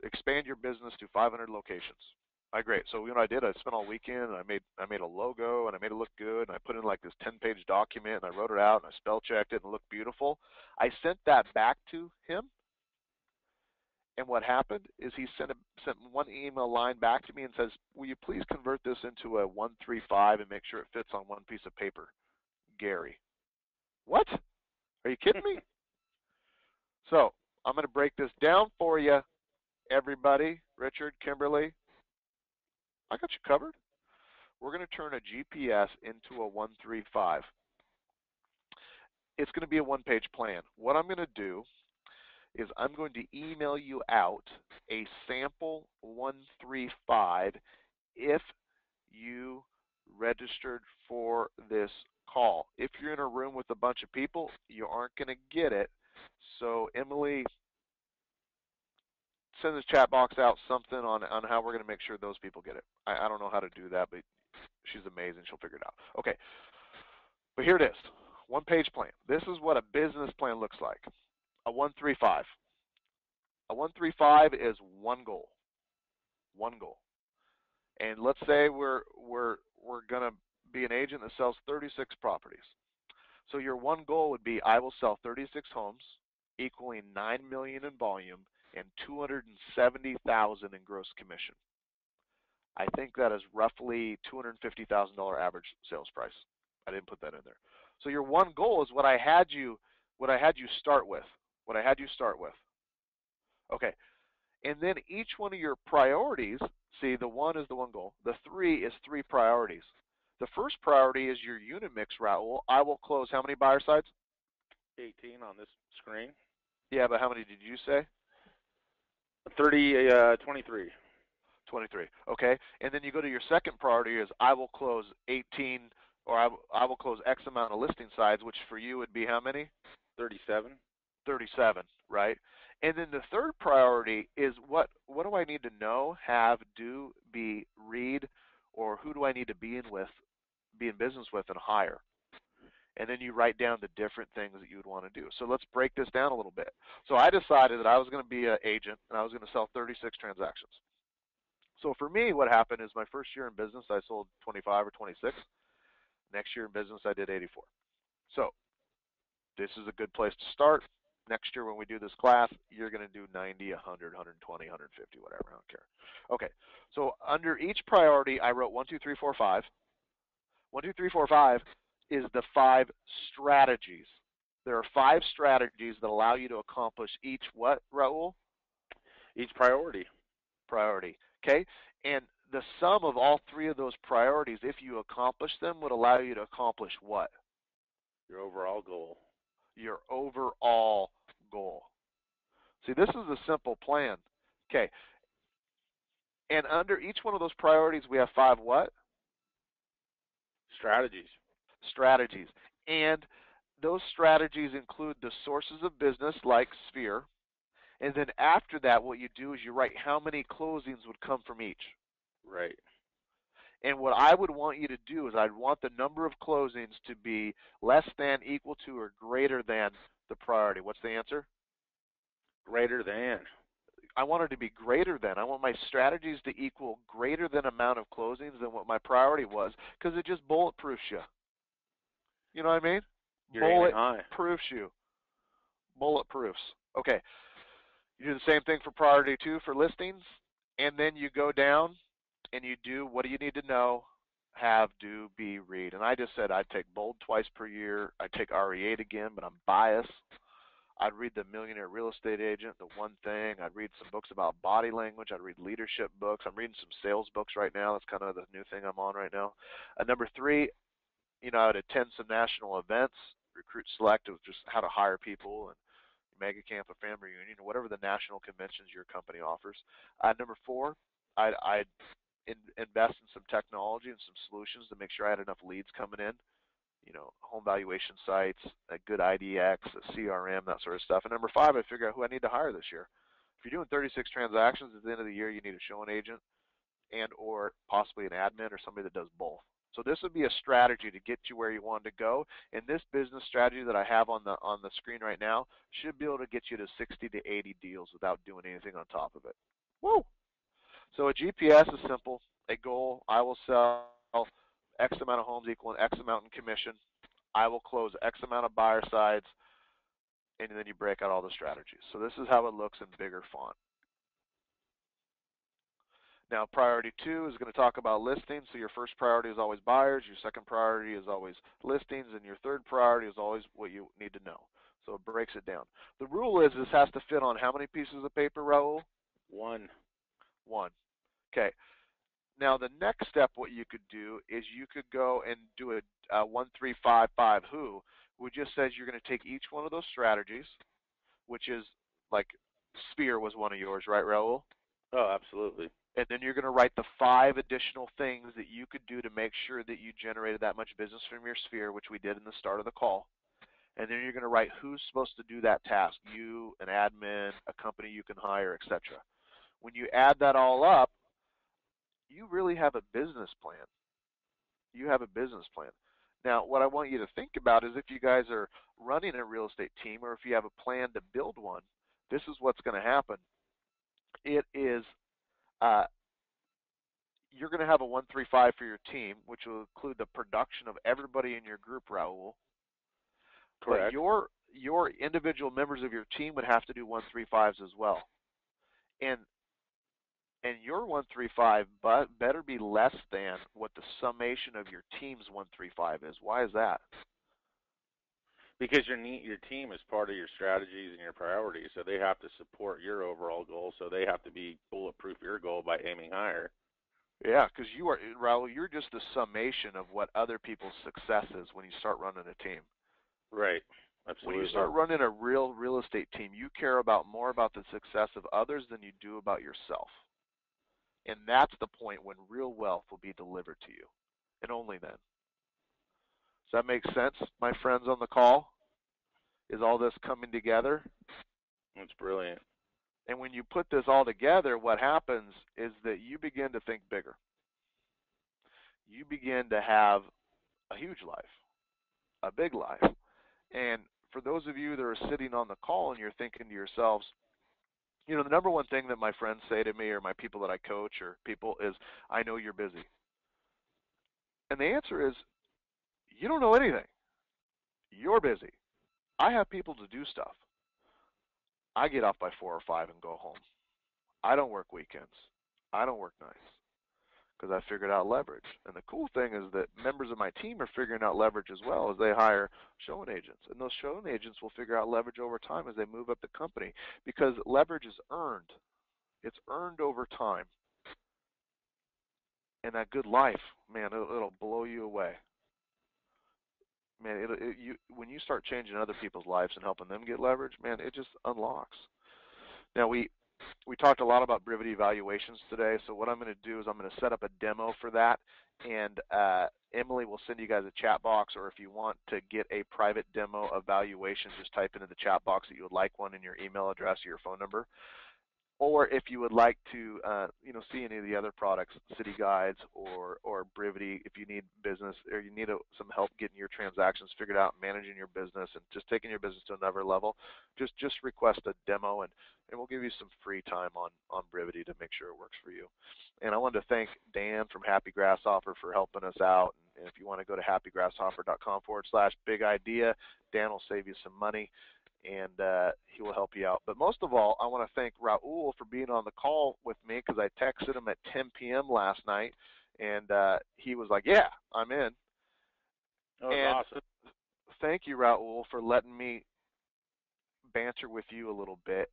expand your business to 500 locations. All right, great. So what I did, I spent all weekend, and I made a logo, and I made it look good, and I put in like this 10-page document, and I wrote it out, and I spell checked it, and it looked beautiful. I sent that back to him, and what happened is he sent one email line back to me and says, will you please convert this into a 135 and make sure it fits on one piece of paper? Gary. What? Are you kidding me? So I'm going to break this down for you, everybody. Richard, Kimberly, I got you covered. We're going to turn a GPS into a 135. It's going to be a one-page plan. What I'm going to do is I'm going to email you out a sample 135 if you registered for this call. If you're in a room with a bunch of people, you aren't going to get it. So Emily, send this chat box out something on how we're going to make sure those people get it. I don't know how to do that, but she's amazing. She'll figure it out. Okay, but here it is. One-page plan. This is what a business plan looks like. A 135. A 135 is one goal. One goal. And let's say we're going to be an agent that sells 36 properties. So your one goal would be, I will sell 36 homes, equaling $9 million in volume and $270,000 in gross commission. I think that is roughly $250,000 average sales price. I didn't put that in there. So your one goal is what I had you start with. What I had you start with. Okay. And then each one of your priorities, see, the 1 is the one goal. The 3 is 3 priorities. The first priority is your unit mix, Raul. I will close how many buyer sides? 18 on this screen. Yeah, but how many did you say? 23. 23. Okay. And then you go to your second priority is I will close 18, or I will close X amount of listing sides, which for you would be how many? 37. 37, right? And then the third priority is what do I need to know, have, do, be, read, or who do I need to be in business with and hire? And then you write down the different things that you would want to do. So let's break this down a little bit. So I decided that I was going to be an agent and I was going to sell 36 transactions. So for me, what happened is my first year in business, I sold 25 or 26. Next year in business, I did 84. So This is a good place to start. Next year when we do this class, you're going to do 90, 100, 120, 150, whatever. I don't care. Okay, so under each priority, I wrote 1, 2, 3, 4, 5. 1, 2, 3, 4, 5 is the 5 strategies. There are 5 strategies that allow you to accomplish each what, Raul? Each priority. Priority. Okay? And the sum of all 3 of those priorities, if you accomplish them, would allow you to accomplish what? Your overall goal. Your overall goal. See, this is a simple plan. Okay. And under each one of those priorities, we have 5 what? Strategies. Strategies. And those strategies include the sources of business like Sphere. And then after that, what you do is you write how many closings would come from each. Right. And what I would want you to do is I'd want the number of closings to be less than, equal to, or greater than the priority. What's the answer? Greater than. I want it to be greater than. I want my strategies to equal greater than amount of closings than what my priority was, because it just bulletproofs you. You know what I mean? Bulletproofs you. Bulletproofs. Okay. You do the same thing for priority 2 for listings, and then you go down and you do what do you need to know, have, do, be, read. And I just said I'd take Bold twice per year. I'd take RE8 again, but I'm biased. I'd read The Millionaire Real Estate Agent, The One Thing. I'd read some books about body language. I'd read leadership books. I'm reading some sales books right now. That's kind of the new thing I'm on right now. Number 3, I would attend some national events, Recruit Select, of just how to hire people, and Mega Camp, a family reunion, or whatever the national conventions your company offers. Number 4, I'd invest in some technology and some solutions to make sure I had enough leads coming in. Home valuation sites, a good IDX, a CRM, that sort of stuff. And number 5, I figure out who I need to hire this year. If you're doing 36 transactions at the end of the year, you need a showing agent and or possibly an admin or somebody that does both. So this would be a strategy to get you where you want to go. And this business strategy that I have on the screen right now should be able to get you to 60 to 80 deals without doing anything on top of it. Woo! So a GPS is simple. A goal, I will sell X amount of homes equaling X amount in commission. I will close X amount of buyer sides, and then you break out all the strategies. So this is how it looks in bigger font. Now, priority 2 is going to talk about listings. So your first priority is always buyers, your second priority is always listings, and your third priority is always what you need to know. So it breaks it down. The rule is this has to fit on how many pieces of paper, Raul? 1. 1. Okay. Now, the next step, what you could do is you could go and do a 1, 3, 5, 5 who, which just says you're going to take each one of those strategies, which is like Sphere was one of yours, right, Raul? Oh, absolutely. And then you're going to write the 5 additional things that you could do to make sure that you generated that much business from your Sphere, which we did in the start of the call. And then you're going to write who's supposed to do that task, you, an admin, a company you can hire, etc. When you add that all up, you really have a business plan. You have a business plan. Now, what I want you to think about is if you guys are running a real estate team or if you have a plan to build one, this is what's going to happen. It is you're going to have a 1, 3, 5 for your team, which will include the production of everybody in your group, Raul. Correct. But your individual members of your team would have to do 1, 3, 5s as well. And your 1, 3, 5 better be less than what the summation of your team's 1, 3, 5 is. Why is that? Because your team is part of your strategies and your priorities, so they have to support your overall goal. So they have to be bulletproof your goal by aiming higher. Yeah, because Raul, you're just the summation of what other people's success is when you start running a team. Right. Absolutely. When you start running a real estate team, you care more about the success of others than you do about yourself. And that's the point when real wealth will be delivered to you, and only then. Does that make sense, my friends on the call? Is all this coming together? That's brilliant. And when you put this all together, what happens is that you begin to think bigger. You begin to have a huge life, a big life. And for those of you that are sitting on the call and you're thinking to yourselves, the number one thing that my friends say to me or my people that I coach or people is, I know you're busy. And the answer is, you don't know anything. You're busy. I have people to do stuff. I get off by 4 or 5 and go home. I don't work weekends. I don't work nights because I figured out leverage. And the cool thing is that members of my team are figuring out leverage as well as they hire showing agents. And those showing agents will figure out leverage over time as they move up the company because leverage is earned. It's earned over time. And that good life, man, it'll blow you away. Man, when you start changing other people's lives and helping them get leverage, man, it just unlocks. Now we talked a lot about Brivity evaluations today, so what I'm going to do is I'm going to set up a demo for that, and Emily will send you guys a chat box, or if you want to get a private demo of valuations, just type into the chat box that you would like one in your email address or your phone number. Or if you would like to, see any of the other products, City Guides or Brivity, if you need business or you need some help getting your transactions figured out, managing your business, and just taking your business to another level, just request a demo, and we'll give you some free time on Brivity to make sure it works for you. And I wanted to thank Dan from Happy Grasshopper for helping us out. And if you want to go to happygrasshopper.com/big idea, Dan will save you some money, and he will help you out. But most of all, I want to thank Raul for being on the call with me because I texted him at 10 p.m. last night, and he was like, yeah, I'm in. That was awesome. Thank you, Raul, for letting me banter with you a little bit.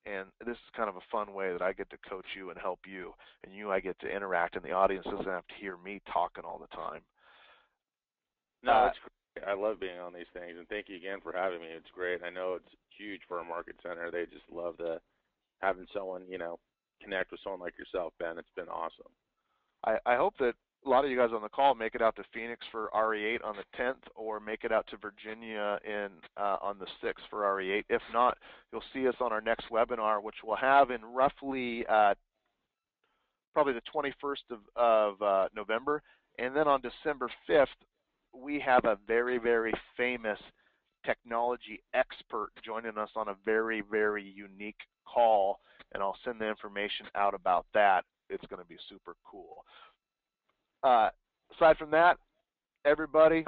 And this is kind of a fun way that I get to coach you and help you, and I get to interact, and the audience doesn't have to hear me talking all the time. No, it's great. I love being on these things, and thank you again for having me. It's great. I know it's huge for a market center. They just love having someone, connect with someone like yourself, Ben. It's been awesome. I hope that a lot of you guys on the call make it out to Phoenix for RE8 on the 10th, or make it out to Virginia on the 6th for RE8. If not, you'll see us on our next webinar, which we'll have in roughly probably the 21st of November. And then on December 5th, we have a very, very famous technology expert joining us on a very, very unique call, and I'll send the information out about that. It's going to be super cool. Aside from that, everybody,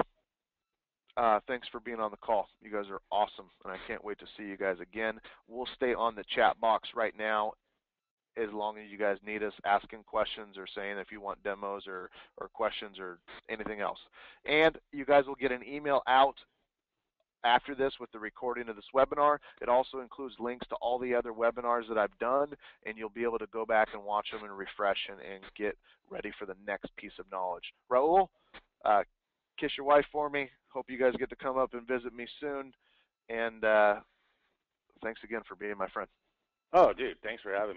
thanks for being on the call. You guys are awesome, and I can't wait to see you guys again. We'll stay on the chat box right now as long as you guys need us, asking questions or saying if you want demos or questions or anything else. And you guys will get an email out after this with the recording of this webinar. It also includes links to all the other webinars that I've done, and you'll be able to go back and watch them and refresh and get ready for the next piece of knowledge. Raul, kiss your wife for me. Hope you guys get to come up and visit me soon. And thanks again for being my friend. Oh, dude, thanks for having me.